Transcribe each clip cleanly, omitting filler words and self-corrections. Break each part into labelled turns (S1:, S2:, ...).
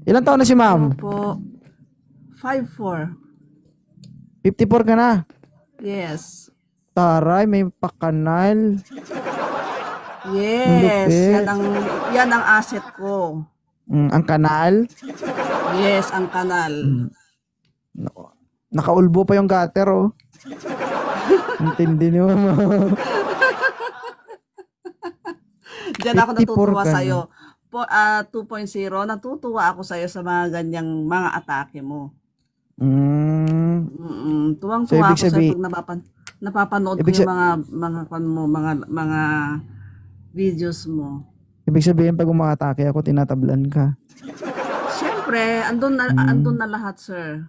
S1: Ilan taon na si ma'am?
S2: Opo. 5'4".
S1: 54 ka na.
S2: Yes.
S1: Taray, may pakanal.
S2: Yes.
S1: Lupit.
S2: Yan ang asset ko.
S1: Ang kanal.
S2: Yes, ang kanal.
S1: Nakaulbo pa yung gutter, oh. Intindi niyo, ma'am.
S2: Diyan ako
S1: 54
S2: natutuwa
S1: ka na.
S2: sa'yo. 2.0, natutuwa ako sa'yo sa mga ganyang mga atake mo. Tuwang-tuwa
S1: ibig
S2: ako sa'yo
S1: sabi-
S2: pag napapanood ko
S1: ibig
S2: yung mga videos mo.
S1: Ibig sabihin, pag umatake ako, tinatablan ka.
S2: Siyempre, andun na lahat, sir.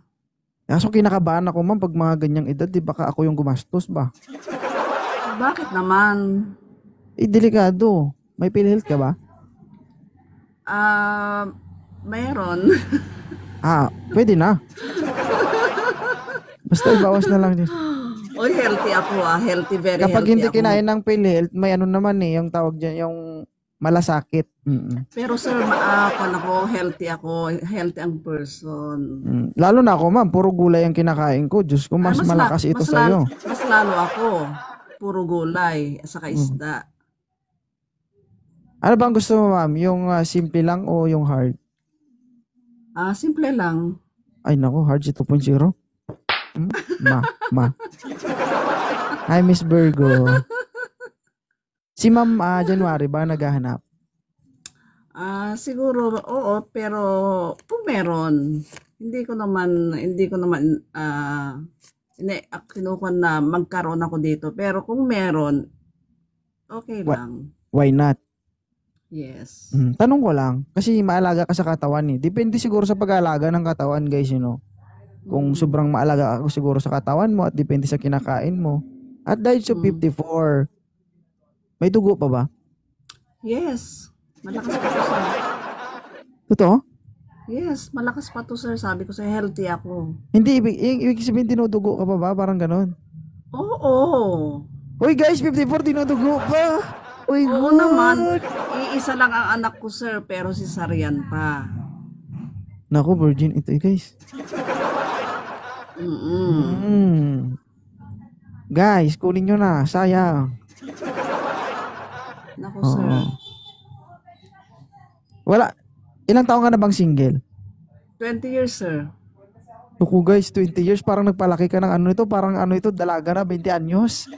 S1: Kaso kinakabahan ako, ma'am, pag mga ganyang edad, di baka ako yung gumastos ba?
S2: Bakit naman?
S1: Delikado. May PhilHealth ka ba?
S2: Mayroon.
S1: Pwede na. Basta ibawas na lang din.
S2: Oy, healthy ako Healthy, very
S1: Kapag
S2: healthy
S1: hindi
S2: ako.
S1: kinain ng PhilHealth, may ano naman yung tawag dyan, yung malasakit.
S2: Pero sir, healthy ako. Healthy ang person.
S1: Lalo na ako, ma'am, puro gulay ang kinakain ko. Diyos ko, mas malakas ito sa'yo.
S2: Mas lalo ako. Puro gulay, saka isda.
S1: Ano bang gusto mo, ma'am? Yung simple lang o yung hard?
S2: Simple lang.
S1: Ay, naku, hard si 2.0. Ma. Hi, Miss Virgo. Si ma'am, January ba naghahanap?
S2: Siguro, oo, pero kung meron, hindi ko naman, kinukuha na magkaroon ako dito. Pero kung meron, okay lang.
S1: Why not?
S2: Yes.
S1: Tanong ko lang, kasi maalaga ka sa katawan eh. Depende siguro sa pag-aalaga ng katawan, guys, Kung sobrang maalaga ako siguro sa katawan mo at depende sa kinakain mo. At dahil sa 54, may dugo pa ba?
S2: Yes. Malakas pa to, sir.
S1: Totoo?
S2: Yes, malakas pa to, sir. Sabi ko sa healthy ako.
S1: Hindi, ibig sabihin dinudugo ka pa ba? Parang ganun.
S2: Oo.
S1: Uy guys, 54, dinudugo pa. Uy,
S2: Oo
S1: good.
S2: naman. Iisa lang ang anak ko, sir, pero si Sarian pa.
S1: Naku, virgin ito guys. Guys, kunin nyo na. Sayang.
S2: Naku, sir.
S1: Wala. Ilang taon ka na bang single?
S2: 20 years, sir.
S1: Naku guys, 20 years. Parang nagpalaki ka ng ano ito. Parang ano ito, dalaga na, 20 anyos.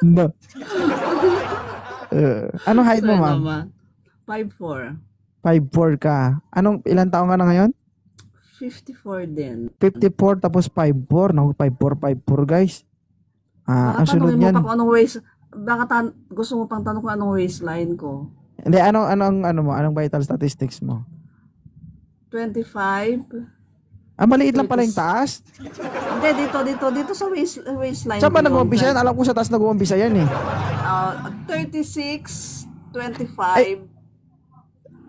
S1: No. Anong height mo, ma'am?
S2: 5'4".
S1: 5'4 ka. Ilang taon ka na ngayon?
S2: 54 din.
S1: 54 tapos 5'4. Naku, 5'4, guys. Ang sunod
S2: Tanungin
S1: niyan.
S2: mo pa kung anong waist. Gusto mo pang tanong kung anong waistline ko.
S1: Hindi, anong vital statistics mo?
S2: 25.
S1: Maliit lang pala yung taas.
S2: Hindi, dito sa waistline.
S1: Saan ba nag-uumpisa yan? Alam ko sa taas nag-uumpisa yan eh.
S2: 36, 25.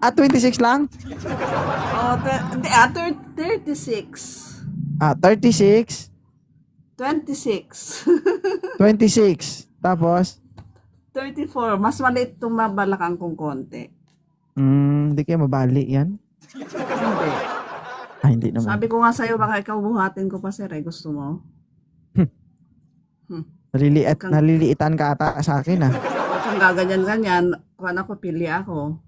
S1: 26 lang?
S2: 36.
S1: 36.
S2: 26.
S1: 26. Tapos?
S2: 34. Mas maliit itong mabalakang kong konti.
S1: Hindi kayo mabali yan?
S2: Hindi.
S1: Hindi naman.
S2: Sabi ko nga sa'yo, baka ikaw buhatin ko pa, sir. Gusto mo?
S1: Naliliitan ka ata sa akin ah.
S2: Huwag kang gaganyan-ganyan. Kung ako, pili ako.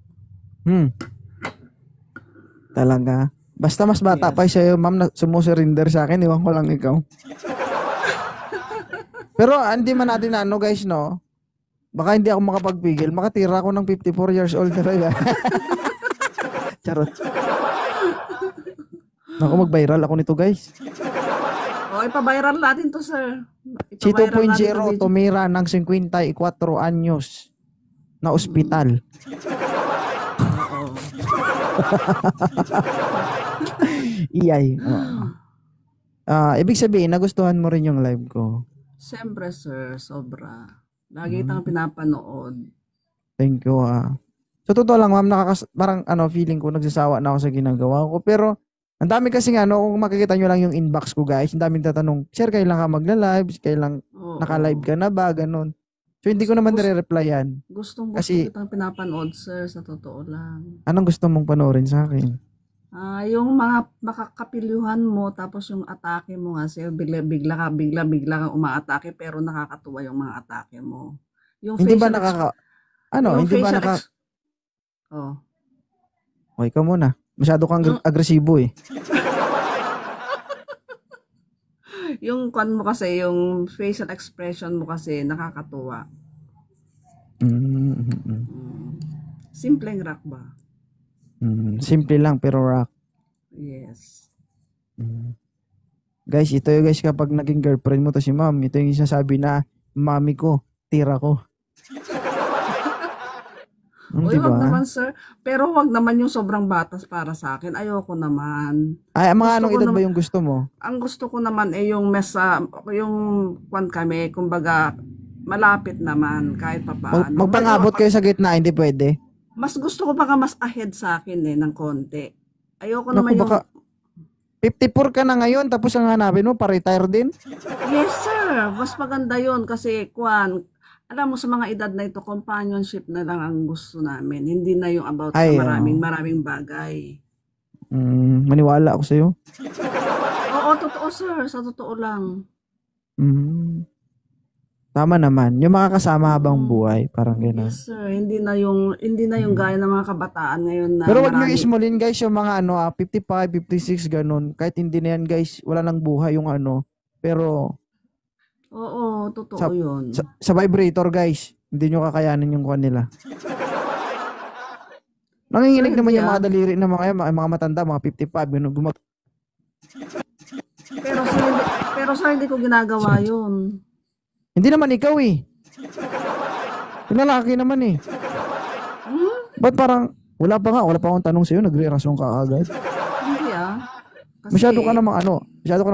S1: Talaga. Basta mas bata pa sa'yo, ma'am, na sumusurrender sa akin. Iwan ko lang ikaw. Pero hindi man natin guys, no? Baka hindi ako makapagpigil. Makatira ako ng 54 years old talaga. Charot. Naku, mag-viral ako nito, guys.
S2: Ipa-viral natin to, sir.
S1: Si 2.0 tumira ng 54 anyos na ospital. Iyay. Ibig sabihin, nagustuhan mo rin yung live ko.
S2: Siyempre, sir. Sobra. Lagi kitang pinapanood.
S1: Thank you. So, totoo lang, ma'am, parang feeling ko nagsasawa na ako sa ginagawa ko. Pero, ang dami kasi kung makikita nyo lang yung inbox ko, guys, ang daming tatanong, sir, kailan ka magla-live? Kailan naka-live ka na ba? Ganon. So, hindi ko
S2: Gusto,
S1: naman
S2: gusto,
S1: nire-replyan.
S2: gustong gusto
S1: Kasi,
S2: kitang pinapanood, sir, sa totoo lang.
S1: anong gusto mong panoorin sa akin?
S2: Yung mga makakapilyuhan mo, tapos yung atake mo nga, sir, bigla kang umaatake, pero nakakatuwa yung mga atake mo. Yung
S1: Hindi ba
S2: facial ex,
S1: nakaka... Ano?
S2: yung
S1: Hindi ba
S2: facial
S1: naka...
S2: ex, oh,
S1: Okay ka muna. Masyado kang
S2: yung,
S1: agresibo eh.
S2: yung kwan mo kasi, yung facial expression mo kasi, nakakatuwa.
S1: Mm.
S2: Mm. Simpleng rock ba?
S1: Simple lang pero rock.
S2: Yes.
S1: Mm. Guys, ito yung guys kapag naging girlfriend mo to si ma'am, ito yung sinasabi na mami ko, tira ko.
S2: Uy,
S1: Di
S2: wag
S1: ba?
S2: naman, sir. Pero wag naman yung sobrang batas para sa akin. Ayoko naman.
S1: Ay, mga
S2: Gusto
S1: anong
S2: ko
S1: edad ba
S2: naman,
S1: yung gusto mo?
S2: ang gusto ko naman ay yung yung kwan kami, kumbaga, malapit naman kahit papaano.
S1: Magpangabot kayo sa gitna, hindi pwede.
S2: Mas gusto ko baka mas ahead sa akin ng konti. Ayoko
S1: Naku,
S2: naman yung,
S1: baka 54 ka na ngayon tapos ang hanapin mo, pa-retire din?
S2: yes sir, mas maganda yon kasi kwan, alam mo sa mga edad na ito, companionship na lang ang gusto namin. Hindi na yung about sa
S1: Ay,
S2: maraming bagay.
S1: maniwala ako sa'yo.
S2: Oo, totoo sir, sa totoo lang.
S1: Mm, tama naman. Yung mga kasama habang
S2: Mm.
S1: buhay, parang gano'n.
S2: Yes sir, hindi na yung gaya ng mga kabataan ngayon na
S1: Pero wag nyo
S2: marami.
S1: ismolin guys yung mga 55, 56 ganun. Kahit hindi na yan guys, wala nang buhay yung ano. Pero
S2: Oo,
S1: sa,
S2: totoo yun.
S1: sa vibrator guys, hindi nyo kakayanin yung kuha nila. Nanginginig
S2: Sir,
S1: naman
S2: hindi
S1: yung mga daliri ng mga matanda, mga 55. Yun,
S2: pero sir, hindi ko ginagawa yun.
S1: hindi naman ikaw eh. Yung lalaki naman eh.
S2: Hmm?
S1: Ba't parang, wala pa akong tanong sa'yo, nagre-rason ka agad.
S2: Hindi ah.
S1: Masyado ka namang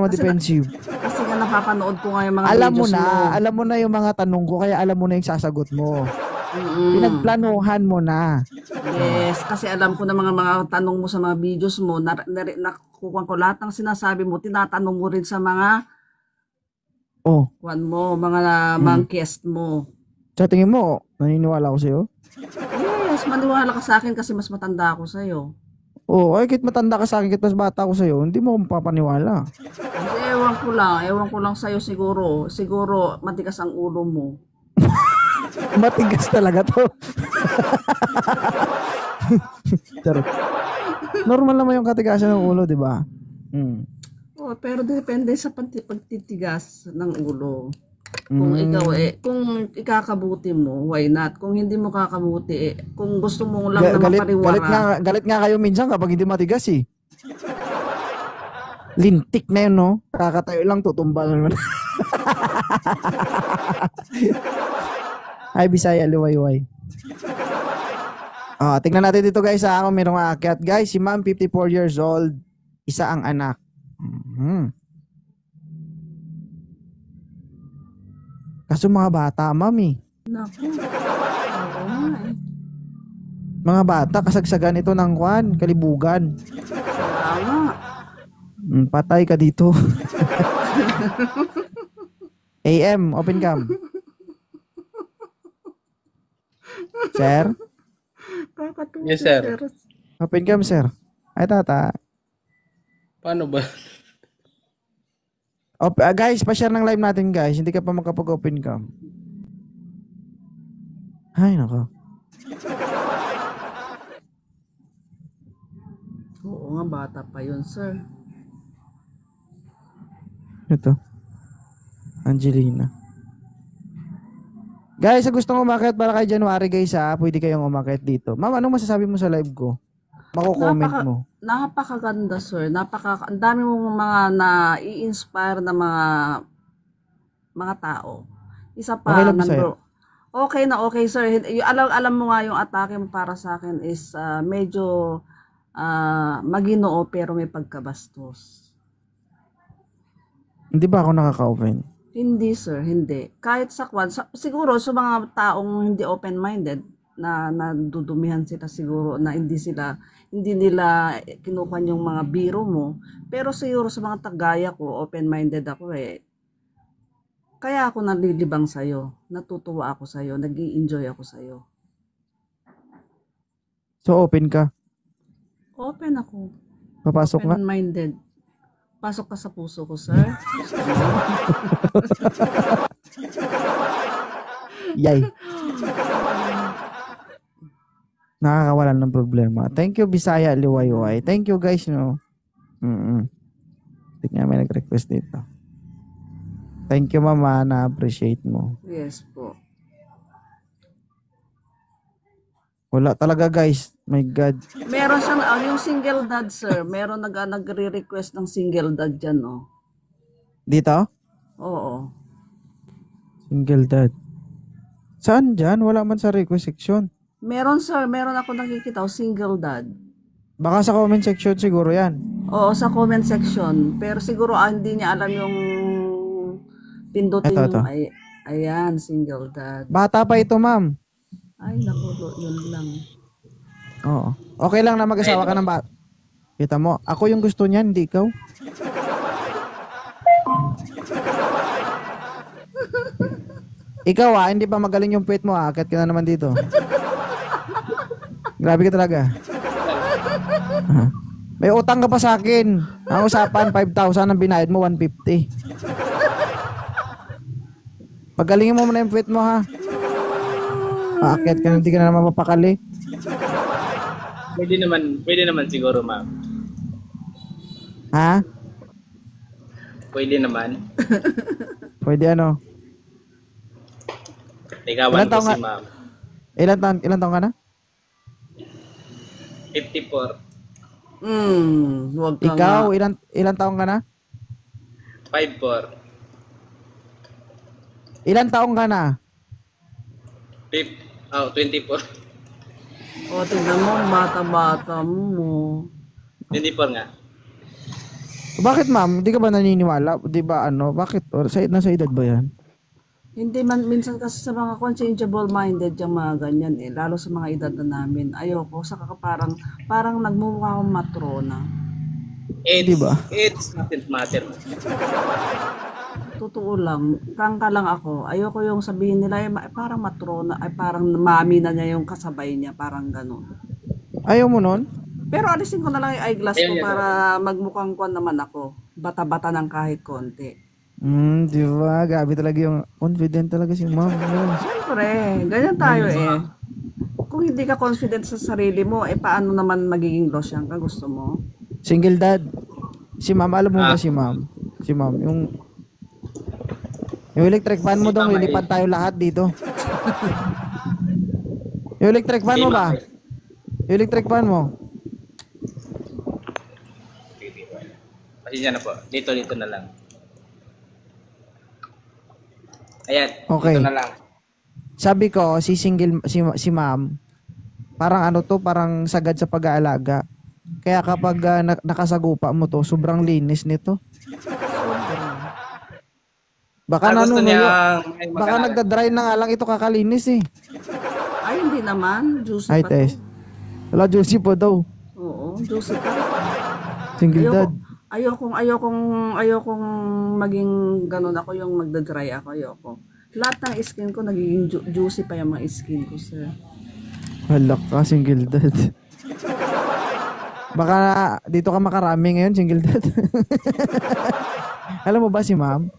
S2: Kasi,
S1: defensive.
S2: kasi nga napapanood ko nga yung mga
S1: Alam mo
S2: videos mo.
S1: alam mo na yung mga tanong ko, kaya alam mo na yung sasagot mo.
S2: Mm-mm.
S1: Pinagplanuhan mo na.
S2: Yes, kasi alam ko na mga tanong mo sa mga videos mo, nakukuha ko lahat ng sinasabi mo, tinatanong mo rin sa mga
S1: Oh,
S2: mga guest mo.
S1: sa tingin mo, naniniwala ako sa'yo?
S2: Yes, maniwala ka sa akin kasi mas matanda ako sa'yo.
S1: Oh, ay, kahit matanda ka sa akin, kahit mas bata ako sa'yo, hindi mo ako mapapaniwala.
S2: Kasi ewan ko lang sa'yo siguro matigas ang ulo mo.
S1: Matigas talaga to. Charot. Normal naman yung katigasan ng ulo, di ba?
S2: Oh, pero depende sa pagtitigas ng ulo. Kung ikakabuti mo, why not? Kung hindi mo kakabuti, kung gusto mo lang na mapariwara.
S1: Galit nga kayo minsan kapag hindi matigas eh. Lintik na yun, no? Kakatayo lang, tutumba na naman. Ay, Bisaya, luwayway. Tingnan natin dito guys kung mayroong aakyat. Guys, si ma'am, 54 years old, isa ang anak. Kaso mga bata, ma'am eh.
S2: Naku. Oo nga eh.
S1: Mga bata, kasagsagan ito ng kalibugan.
S2: Kaya nga.
S1: Patay ka dito. AM, open cam. Sir?
S2: Kakatuwa.
S3: Yes, sir.
S1: Open cam, sir. Ay, tata.
S3: Paano ba?
S1: Guys, pa-share ng live natin, guys. Hindi ka pa makapag-open cam. Ay, nako.
S2: Oo nga, bata pa yun, sir.
S1: Ito. Angelina. Guys, sa gustong umakyat para kay January, guys, pwede kayong umakyat dito. Ma'am, anong masasabi mo sa live ko? Mako-comment mo.
S2: Napakaganda, sir. Ang dami mong mga na-i-inspire na mga tao. Isa pa,
S1: Okay lang ba sa'yo?
S2: okay, sir. Alam mo nga yung atake mo para sa akin is medyo maginoo pero may pagkabastos.
S1: Hindi ba ako nakaka-open?
S2: Hindi, sir. Hindi. Kahit siguro sa mga taong hindi open-minded, na nadudumihan sila siguro na hindi nila kinukuha yung mga biro mo, pero siguro sa mga tagaya ko open-minded ako Kaya ako nalilibang sa'yo. Natutuwa ako sa'yo. Nag-i-enjoy ako sa'yo.
S1: So, open ka.
S2: Open ako.
S1: Papasok nga.
S2: Open-minded. Pasok ka sa puso ko, sir.
S1: Yay. Nakakawalan ng problema. Thank you, Bisaya Liwayway. Thank you, guys, no. Hindi nga may nag-request dito. Thank you, mama. Na-appreciate mo.
S2: Yes po.
S1: Wala talaga, guys. My God.
S2: Meron siyang, yung single dad, sir. Meron nagre-request ng single dad dyan, oh.
S1: Dito?
S2: Oo.
S1: Single dad. Saan dyan? Wala man sa request section.
S2: Meron, sir. Meron ako nakikita, single dad.
S1: Baka sa comment section siguro yan.
S2: Oo, sa comment section. Pero siguro hindi niya alam yung pindutin
S1: Ito.
S2: yung, ayan, single dad.
S1: Bata pa ito, ma'am.
S2: Ay, naku, yun lang.
S1: Oo. Okay lang na mag-asawa ka ng bata. Kita mo, ako yung gusto niyan, hindi ikaw. Ikaw hindi pa magaling yung puwet mo akit ka na naman dito. Grabe ka talaga. May utang ka pa sa akin. Ang usapan, 5,000 ang binayad mo, 150. Pagalingin mo muna yung puwet mo, ha. Akit ka, hindi ka na naman mapakali.
S3: Pwede naman siguro, ma'am.
S1: Ha?
S3: Pwede naman.
S1: Pwede ano?
S3: Ligawan ko si ma'am.
S1: Ilan taon ka na?
S3: 54.
S2: Huwag ka
S1: Ikaw,
S2: nga.
S1: ilan taon ka na?
S3: 54.
S1: Ilan taon ka na?
S3: 24.
S2: O, tingnan mo, bata-bata mo.
S3: 24 nga.
S1: Bakit ma'am? Hindi ka ba naniniwala? Di ba ano? Bakit? Nasa edad ba yan?
S2: Hindi man, minsan kasi sa mga conscientiable-minded yung mga ganyan lalo sa mga edad na namin. Ayoko, saka parang nagmumukha akong matrona.
S1: Diba?
S3: It's doesn't matter.
S2: Totoo lang, prangka lang ako. Ayoko yung sabihin nila, parang matrona, parang mami na niya yung kasabay niya, parang ganun.
S1: Ayaw mo nun?
S2: Pero alisin ko na lang yung eyeglass ko para magmukhang kwan naman ako. Bata-bata ng kahit konti.
S1: Di ba? Grabe talaga yung confident talaga si ma'am.
S2: Siyempre, ganyan tayo Kung hindi ka confident sa sarili mo, paano naman magiging losyang ka? Gusto mo?
S1: Single dad. Si ma'am, alam mo ba si ma'am? Si ma'am, yung electric fan mo daw, lilipan tayo lahat dito. Yung electric fan mo ba? Yung electric fan mo?
S3: Pasensya na po. Dito na lang. Ayan.
S1: Okay.
S3: Dito na lang.
S1: Sabi ko, si ma'am, parang parang sagad sa pag-aalaga. Kaya kapag nakasagupa mo to, sobrang linis nito. Baka
S3: gusto niya
S1: baka nagda-dry na nga lang ito kakalinis eh.
S2: Ay, hindi naman. Juicy
S1: Ay,
S2: pa to.
S1: test. Wala, juicy po daw.
S2: Oo, juicy pa.
S1: Single dad.
S2: Ayokong maging ganun ako yung magda-dry ako. Ayoko. Lahat ng skin ko nagiging juicy pa yung mga skin ko, sir.
S1: Halak ka, single dad. Baka dito ka makarami ngayon, single dad. Alam mo ba si ma'am?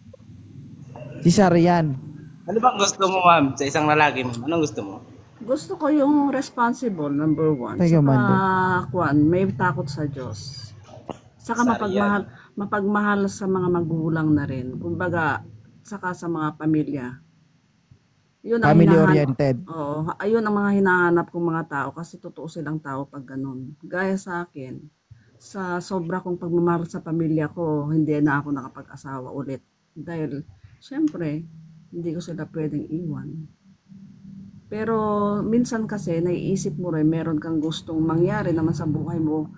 S1: Si Sarian.
S3: Ano bang gusto mo, ma'am? Sa isang lalaki mo? Anong gusto mo?
S2: Gusto ko yung responsible, number one.
S1: Thank you,
S2: Saka, may takot sa Diyos. Saka mapagmahal sa mga magulang na rin. Kumbaga, saka sa mga pamilya. Yun ang
S1: Family-oriented.
S2: Oo, ayun ang mga hinahanap kong mga tao kasi totoo silang tao pag ganun. Gaya sa akin, sa sobra kong pagmamahal sa pamilya ko, hindi na ako nakapag-asawa ulit. Dahil, syempre, hindi ko sila pwedeng iwan. Pero minsan kasi naiisip mo rin meron kang gustong mangyari naman sa buhay mo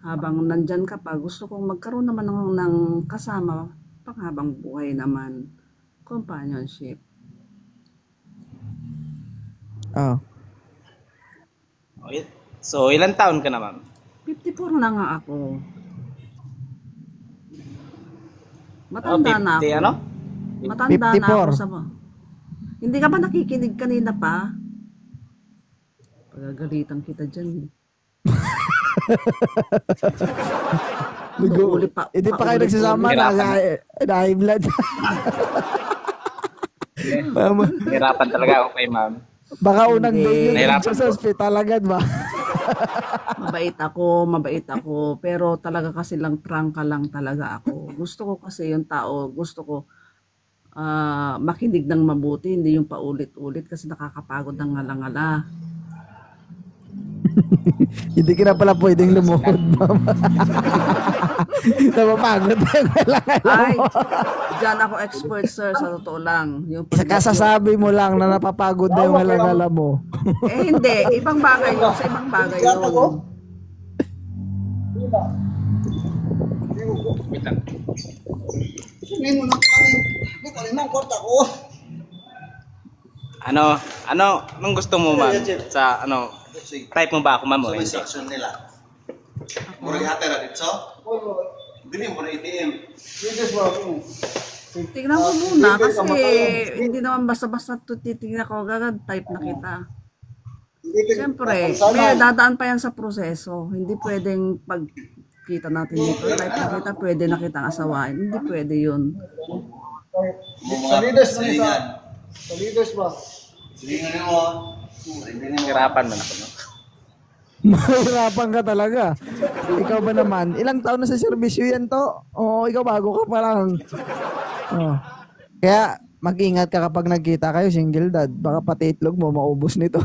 S2: habang nandyan ka pa. Gusto kong magkaroon naman ng kasama panghabang buhay naman. Companionship.
S1: Oh.
S3: So, ilang taon ka na, ma'am?
S2: 54 na nga ako. Matanda na ako.
S3: Ano?
S2: Matanda na ako
S1: 54.
S2: sa... Hindi ka ba nakikinig kanina pa? Pagagalitan kita dyan eh. Paulit pa,
S1: Hindi pa kayo
S2: paulit-ulit.
S1: nagsasama na high blood. Mama,
S3: Hirapan talaga ako kay ma'am.
S1: baka unang
S2: Hindi.
S1: day nyo
S3: Nahirapan
S1: sa ospital agad ba?
S2: Mabait ako, pero talaga kasi lang prangka lang talaga ako. Gusto ko kasi yung tao, gusto ko makinig ng mabuti, hindi yung paulit-ulit kasi nakakapagod ng ngala-ngala.
S1: Hindi ka na pala pwedeng lumuhod, mama. Napapagod na yung kailangan
S2: Ay,
S1: mo.
S2: dyan ako expert sir, sa totoo lang. Yung
S1: Kasasabi mo lang na napapagod na yung halangala mo.
S2: hindi, ibang bagay yun, sa ibang bagay yun.
S3: Wait lang. Anong gusto mo, ma'am? Sa type mo ba ako, ma'am? O hindi?
S4: Instruction nila. Murag hati na dito. Dili mo na ATM.
S2: Tingnan ko muna kasi hindi naman basta-basta titignan ko, agad type na kita. Siyempre, may dadaan pa yan sa proseso. Hindi pwedeng pagkita natin dito, type na kita, pwede na kitang asawain. Hindi pwede yun.
S4: Sa leaders na isa.
S5: Sa leaders ba?
S4: Silingan mo.
S3: Hirapan man ako, no?
S1: Mahirapan ka talaga. Ikaw ba naman? Ilang taon na sa serbisyo yan to? Oo, ikaw bago ka pa lang. Oh. Kaya mag-ingat ka kapag nagkita kayo, single dad. Baka pati itlog mo maubos nito.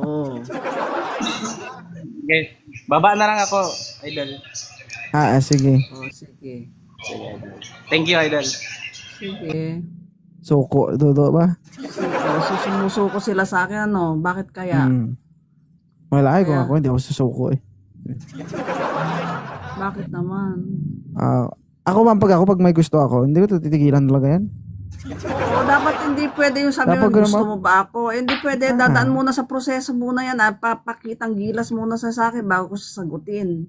S2: Oo.
S3: Okay. Baba na lang ako, idol.
S1: Sige.
S2: Oh, sige.
S3: Sige, idol. Thank you, idol.
S2: Sige.
S1: Suko, Dodo ba?
S2: Sumusuko sila sa akin, ano? Bakit kaya?
S1: Wala ay, kung
S2: Kaya-
S1: ako hindi ako susuko eh.
S2: Bakit naman?
S1: Pag may gusto ako, hindi ko titigilan talaga yan.
S2: Oo, dapat hindi pwede yung sabi
S1: Dapat
S2: mo,
S1: ganun,
S2: gusto
S1: ma'am.
S2: mo ba ako? Hindi pwede, dadaan muna sa proseso muna yan. Papakitang gilas muna sa akin bago ko sasagutin.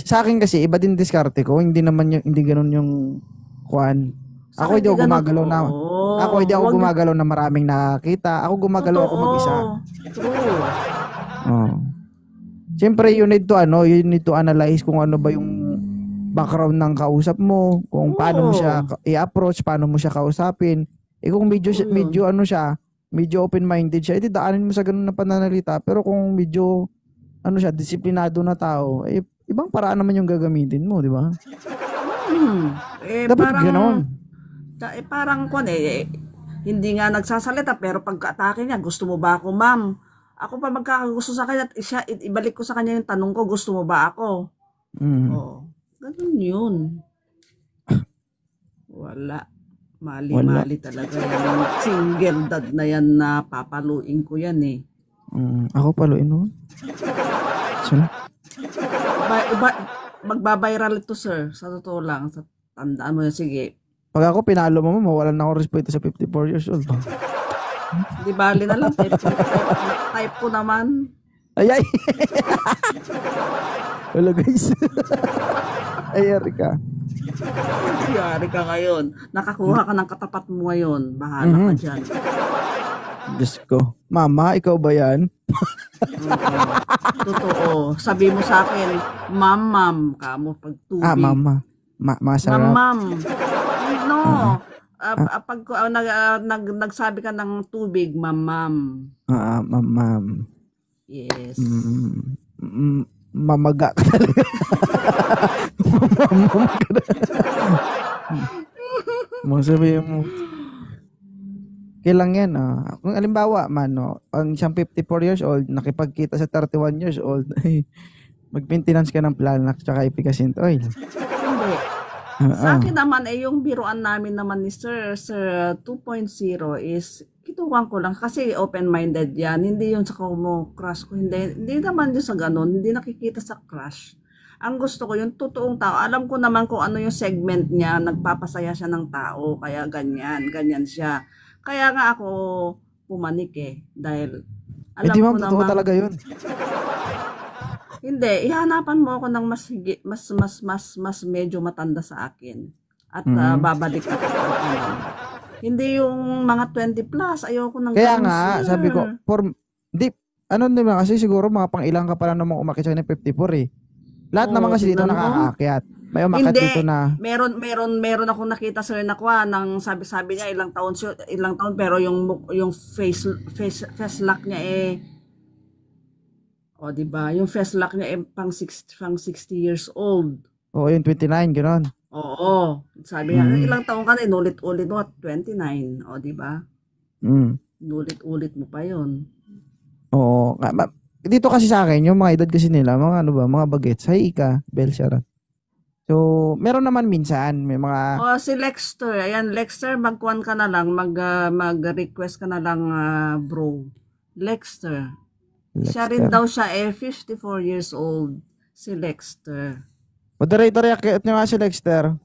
S1: Sa akin kasi, iba din diskarte ko. Hindi naman yung, hindi ganun yung kuan.
S2: Sa
S1: Ako
S2: akin,
S1: hindi ako
S2: ganun.
S1: gumagalaw na.
S2: Oo,
S1: Ako hindi ako
S2: wag-
S1: gumagalaw na maraming nakakita. Ako gumagalaw ako mag-isa.
S2: True.
S1: Oh. Siyempre, you need to analyze kung ano ba yung background ng kausap mo, kung paano mo siya i-approach, paano mo siya kausapin. Kung medyo open-minded siya, edi daanin mo sa ganun na pananalita. Pero kung medyo disiplinado na tao, ibang paraan naman yung gagamitin mo, di ba? Dapat
S2: Parang,
S1: ganoon.
S2: parang hindi nga nagsasalita pero pagka-atake niya, gusto mo ba ako, ma'am? Ako pa magkakagusto sa kanya at ibalik ko sa kanya yung tanong ko, gusto mo ba ako? Oo. Ganun yun. Wala. Mali-mali talaga yan. Single dad na yan na papaluin ko yan eh.
S1: Ako paluin mo. Sino?
S2: Magbabiral ito, sir. Sa totoo lang. Tandaan mo yun. Sige.
S1: Pag ako pinalo mo, mawalan na ako respeto sa 54 years old.
S2: Di bali na lang. Type ko naman.
S1: Ay! Hello guys. Ay, Erika.
S2: Yari ka ngayon. Nakakuha ka ng katapat mo ngayon. Bahala ka dyan.
S1: Diyos ko. Mama, ikaw ba yan?
S2: Totoo. Sabi mo sa akin, ma'am, kamo pag tubig.
S1: Mama. Masarap.
S2: Ma'am. No. Pag nagsabi ka ng tubig, ma'am.
S1: Ma'am.
S2: Yes.
S1: Mamaga ka talaga. Mamaga ka sabihin mo. Kailang yan, Kung alimbawa man, ang siyang 54 years old, nakipagkita sa 31 years old, mag-maintenance ka ng planak tsaka ipikasin oil.
S2: Hindi. Sa akin naman, yung biruan namin naman ni Sir 2.0 is, kitukan ko lang kasi open-minded yan. Hindi yun sa crush ko. Hindi naman yun sa ganun. Hindi nakikita sa crush. Ang gusto ko, yung totoong tao. Alam ko naman kung ano yung segment niya. Nagpapasaya siya ng tao. Kaya ganyan siya. Kaya nga ako pumanik dahil alam
S1: di
S2: ko
S1: ma'am, totoo
S2: naman.
S1: talaga yun.
S2: Hindi, ihanapan mo ako ng mas medyo matanda sa akin. at
S1: Mhm.
S2: babalik at hindi yung mga 20 plus, ayoko nang
S1: Kaya
S2: ganun,
S1: nga,
S2: sir.
S1: sabi ko, di, ano naman kasi siguro mga pang ilang ka pa lang namang umakyat sa 54 eh. Lahat
S2: Oo,
S1: naman kasi dito
S2: tingnan mo.
S1: nakakaakyat. May umakyat
S2: Hindi,
S1: dito na,
S2: meron akong nakita sir na kwa nang sabi niya ilang taon pero yung face lock niya o di ba? Yung face lock niya pang 60 years old.
S1: oo, yung 29, gano'n.
S2: Oo. Sabi niya,
S1: Mm.
S2: ilang taon ka na, inulit-ulit mo, 29. O, di ba?
S1: Mm.
S2: Inulit-ulit mo pa yon.
S1: Oo. Dito kasi sa akin, yung mga edad kasi nila, mga ano ba, mga bagets. Hi, Ika, Bel, Sharon. So, meron naman minsan, may mga,
S2: O, si Lexter. Ayan, Lexter, magkuhan ka na lang, mag-request ka na lang, bro. Lexter. Siya rin daw siya 54 years old. Si Lexter.
S1: Moderator, yakit nyo nga si Lexter.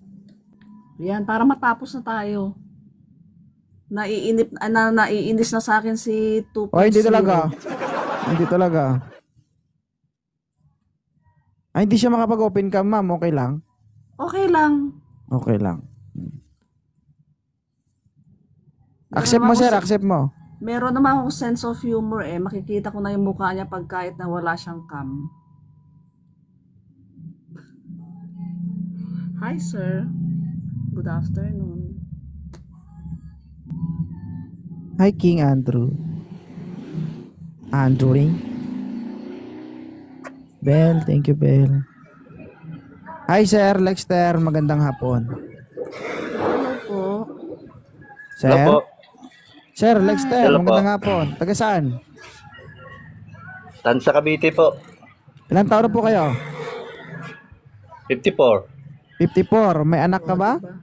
S2: Yan, para matapos na tayo. Naiinis na sa akin si 2.0.
S1: Oh, hindi talaga. Hindi talaga. Ay, hindi siya makapag-open cam, ma'am. Okay lang?
S2: Okay lang.
S1: Okay lang. Accept mo, sir. Accept mo.
S2: Meron naman akong sense of humor Makikita ko na yung mukha niya pag kahit na wala siyang cam. Hi, sir. Good afternoon.
S1: Hi, King Andrew. Andrew. Bel, thank you, Bel. Hi, sir. Lexter. Magandang hapon.
S2: Hello po.
S1: Sir?
S3: Hello po.
S1: Sir, Lexter.
S3: Hello po.
S1: Magandang hapon. Taga saan?
S3: Tansa Cavite po.
S1: Ilang taon na po kayo?
S3: 54.
S1: 54. May anak ka ba?
S2: Diba?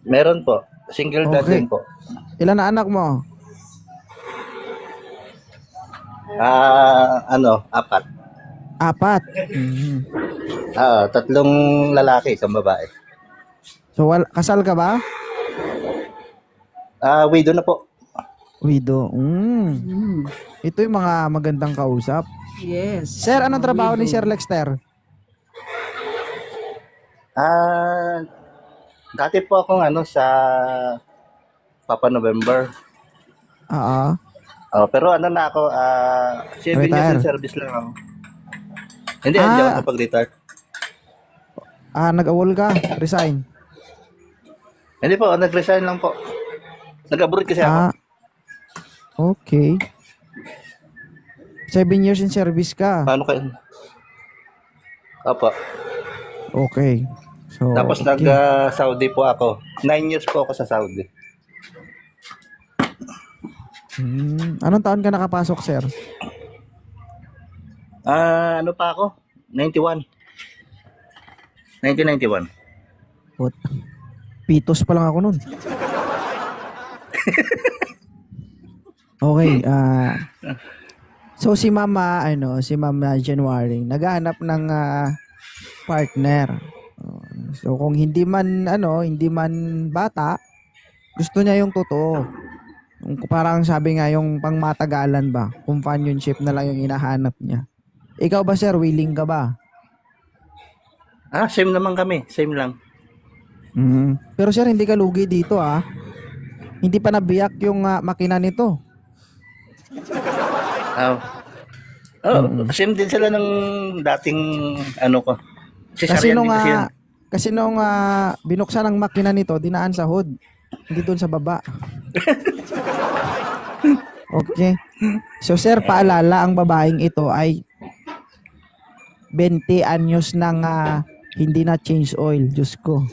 S3: Meron po. Single dad
S1: Okay.
S3: din po.
S1: Ilan na anak mo?
S3: Apat.
S1: 4. Mhm.
S3: Tatlong lalaki, isang babae.
S1: So, kasal ka ba?
S3: Widow na po.
S1: Widow.
S2: Hmm.
S1: Ito yung mga magandang kausap.
S2: Yes.
S1: Sir, anong trabaho ni Sir Lexter?
S3: Dati po akong sa Papa November.
S1: Oo.
S3: Pero na ako, 7 years
S1: Retire.
S3: in service lang ako. Hindi, hindi ako napag-retire.
S1: Nag-awol ka? Resign?
S3: Hindi po, nag-resign lang po. Nag-abroad kasi ako.
S1: Okay. 7 years in service ka.
S3: Paano kayo? Opo.
S1: Okay. So,
S3: Tapos
S1: okay.
S3: nag-Saudi po ako. 9 years po ako sa Saudi.
S1: Anong taon ka nakapasok, sir?
S3: Ano pa ako? 91. 1991.
S1: What? Pitos pa lang ako nun. Okay. So si Mama, si Mama January, naghahanap ng partner. So kung hindi man bata, gusto niya yung totoo. Parang sabi nga yung pangmatagalan ba, companionship na lang yung hinahanap niya. Ikaw ba, sir, willing ka ba?
S3: Same naman kami. Same lang.
S1: Pero sir, hindi ka lugi dito Hindi pa nabiyak yung makina nito.
S3: Same din sila ng dating ko.
S1: Kasi
S3: Cesarean
S1: nung
S3: din kasi yun.
S1: kasi nung binuksan ang makina nito, dinaan sa hood. Hindi doon sa baba. Okay. So sir, paalala, ang babaeng ito ay 20 anyos nang hindi na change oil. Diyos ko.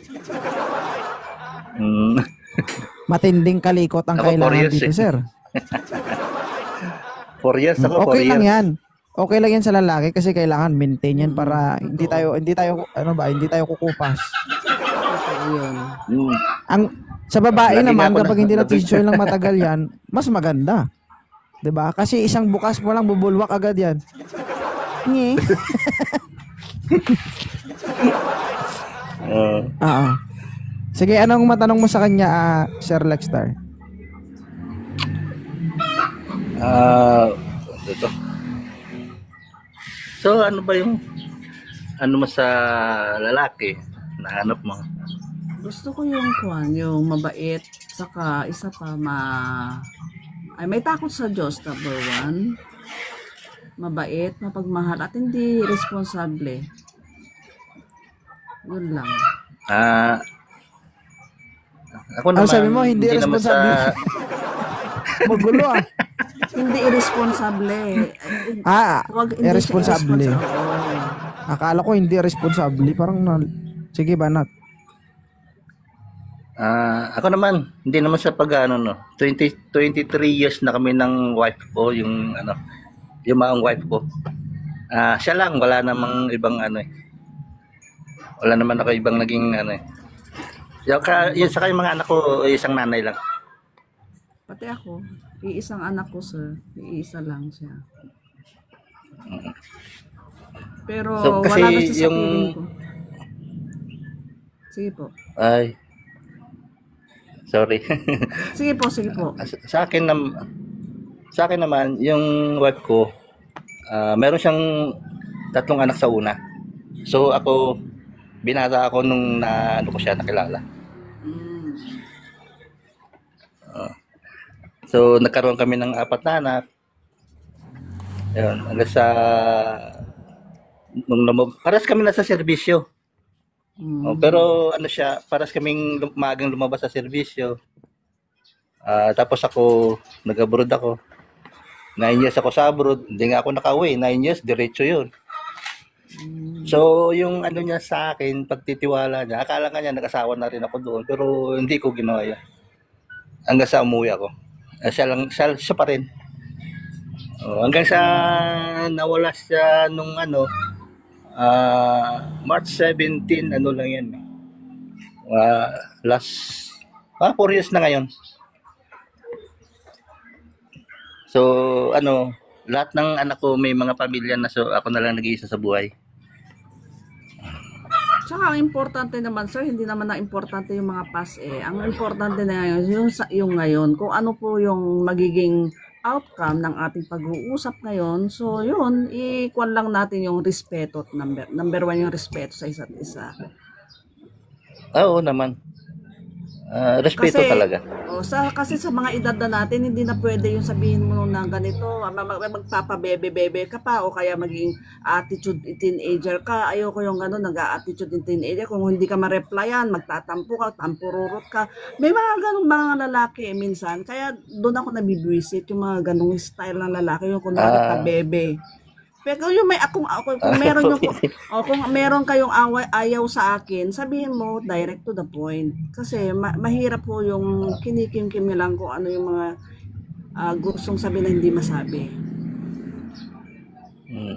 S1: Matinding kalikot ang
S3: Ako, 4
S1: kailangan
S3: years
S1: dito, sir.
S3: 4 years ako, 4
S1: Okay
S3: years.
S1: lang yan. Okay lang yan sa lalaki kasi kailangan maintain yan para hindi tayo hindi tayo kukupas.
S2: Ayun.
S1: Ang sa babae
S3: Lagi
S1: naman
S3: nga ako
S1: kapag hindi na change oil ng matagal yan, mas maganda. 'Di ba? Kasi isang bukas mo lang bubulwak agad yan. Nge. Oo. Sige, anong matanong mo sa kanya, Sir Lexter?
S3: Ito. So, ano ba yung mo sa lalaki na hanap mo?
S2: Gusto ko yung yung mabait, saka isa pa ay may takot sa Diyos, number one. Mabait, mapagmahal, at hindi responsable. Yun lang.
S5: Ah, ako
S1: Ano
S5: naman,
S1: sabi mo, hindi
S5: naman
S1: responsable? Magulo ah.
S2: Hindi irresponsable.
S1: Irresponsable.
S2: irresponsable.
S1: Akala ko hindi responsable. Sige, banat.
S5: Ako naman, hindi naman sa pag-ano, no. 23 years na kami ng wife ko, yung maong wife ko. Siya lang, wala namang ibang wala naman ako ibang naging Yung saka yung mga anak ko, isang nanay lang.
S2: Pati ako, iisang anak ko, sir. Iisa lang siya. Pero
S5: So, kasi
S2: wala na siya sa
S5: yung-
S2: piling ko. Sige po.
S5: Ay, sorry.
S2: Sige po, sige po.
S5: Sa akin naman, yung wife ko, meron siyang 3 anak sa una. So ako, binata ako nung ko siya nakilala.
S2: Mm.
S5: So nagkaroon kami ng 4 na anak. Ayun, hanggang sa paras kami nasa serbisyo.
S2: Mm.
S5: Pero paras kaming maagang lumabas sa serbisyo. Tapos ako, nag-abroad ako. 9 years ako sa abroad. Hindi nga ako nakauwi. 9 years, diretso yun. So, yung niya sa akin, pagtitiwala niya, akala nga niya nag-asawa na rin ako doon. Pero hindi ko ginawa yun. Hanggang sa umuwi ako. Siya pa rin. Hanggang sa nawala siya nung March 17, lang yan. Last 4 years na ngayon. So, lahat ng anak ko may mga pamilya na, so ako na lang nag-iisa sa buhay.
S2: Tsaka ang importante naman, sir, hindi naman na importante yung mga past Ang importante na ngayon, yung ngayon, kung ano po yung magiging outcome ng ating pag-uusap ngayon. So, yun, ikuan lang natin yung respeto. Number 1 yung respeto sa isa't isa.
S5: Oo naman. Respeto talaga.
S2: Kasi sa mga edad na natin, hindi na pwede yung sabihin mo na ganito, magpapabebe-bebe ka pa, o kaya maging attitude teenager ka. Ayoko yung gano'n, nag-attitude in teenager. Kung hindi ka ma-replyan, magtatampo ka, tampururot ka. May mga ganong mga lalaki minsan. Kaya doon ako nabibwisit, yung mga ganong style ng lalaki, yung kunwari pa-bebe. Pero yung kung meron yung kung meron kayong ayaw sa akin, sabihin mo direct to the point. Kasi mahirap po yung kinikim-kim niya lang kung ano yung mga gustong sabihin na hindi masabi.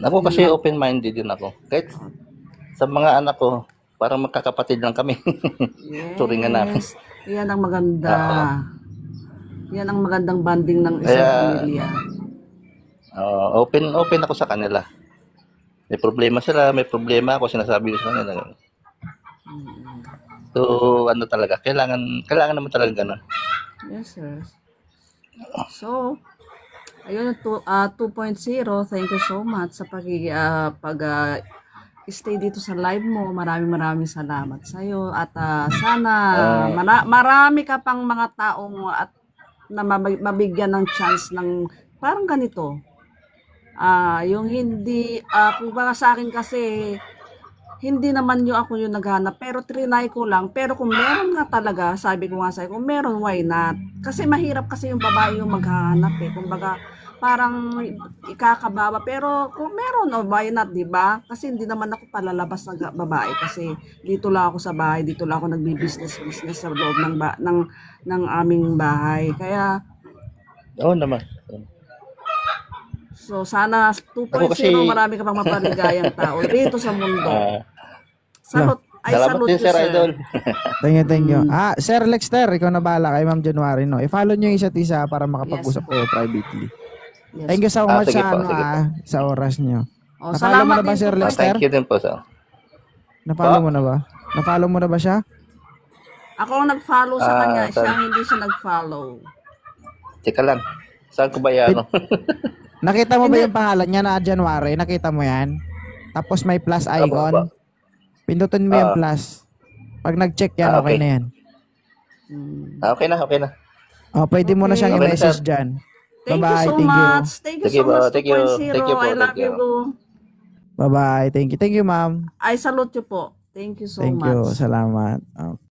S5: Ako kasi open-minded din ako. Kahit sa mga anak ko, parang magkakapatid lang kami. Turingan namin.
S2: Yan ang maganda. Yan ang magandang banding ng isang pamilya.
S5: Open ako sa kanila. May problema sila, may problema ako, sinasabi ko sa kanila. So, talaga, kailangan naman talaga ganun.
S2: Yes, sir. So, ayun, 2.0, thank you so much sa stay dito sa live mo. Maraming salamat sa iyo, at sana marami ka pang mga taong na mabigyan ng chance ng parang ganito. Yung hindi, kung baka sa akin kasi, hindi naman ako yung naghanap, pero trinay ko lang. Pero kung meron nga talaga, sabi ko nga sa'yo, kung meron, why not? Kasi mahirap kasi yung babae yung maghahanap Kung baka, parang ikakababa. Pero kung meron, why not, diba? Kasi hindi naman ako palalabas ng babae. Kasi dito lang ako sa bahay, dito lang ako nagbi-business sa loob ng aming bahay. Kaya,
S5: Oo naman.
S2: so, sana 2.0, marami ka pang mapaligayang tao dito sa mundo. Salute.
S5: Salamat din, Sir Idol.
S1: Thank you. Sir Lexter, ikaw na bahala kay Ma'am January, no? I-follow nyo yung isa't isa para makapag-usap kayo privately.
S2: Yes.
S1: Thank you so much
S5: sige
S1: sa,
S5: po, sige po.
S1: sa oras nyo.
S2: Oh,
S1: Napalo mo
S2: salamat
S1: na ba,
S2: din
S1: Sir
S2: po.
S1: Lexter?
S5: Thank you din po, sir.
S1: Napalo mo na ba? Napalo mo na ba siya?
S2: Ako ang nag-follow sa kanya,
S5: sir.
S2: siya ang hindi siya nag-follow.
S5: Teka lang. Saan ko ba yan?
S1: Nakita mo ba yung pangalan niya na January? Nakita mo yan? Tapos may plus icon.
S5: Aba.
S1: Pindutin mo yung plus. Pag nag-check yan,
S5: Ah,
S1: okay
S5: okay.
S1: na yan.
S5: Okay na, okay na.
S1: Pwede mo na
S2: Okay.
S1: siyang
S5: Okay na,
S1: i-message
S5: sir.
S1: dyan.
S2: Thank
S1: Bye-bye,
S2: you so
S1: thank you.
S2: much. Thank you
S5: Sige
S2: so
S5: po,
S2: much,
S5: thank you.
S2: 2.0.
S5: Thank you po,
S2: I love
S5: thank you.
S2: you.
S1: Bye-bye. Thank you, ma'am.
S2: I salute you po. Thank you so
S1: Thank
S2: much.
S1: you. Salamat.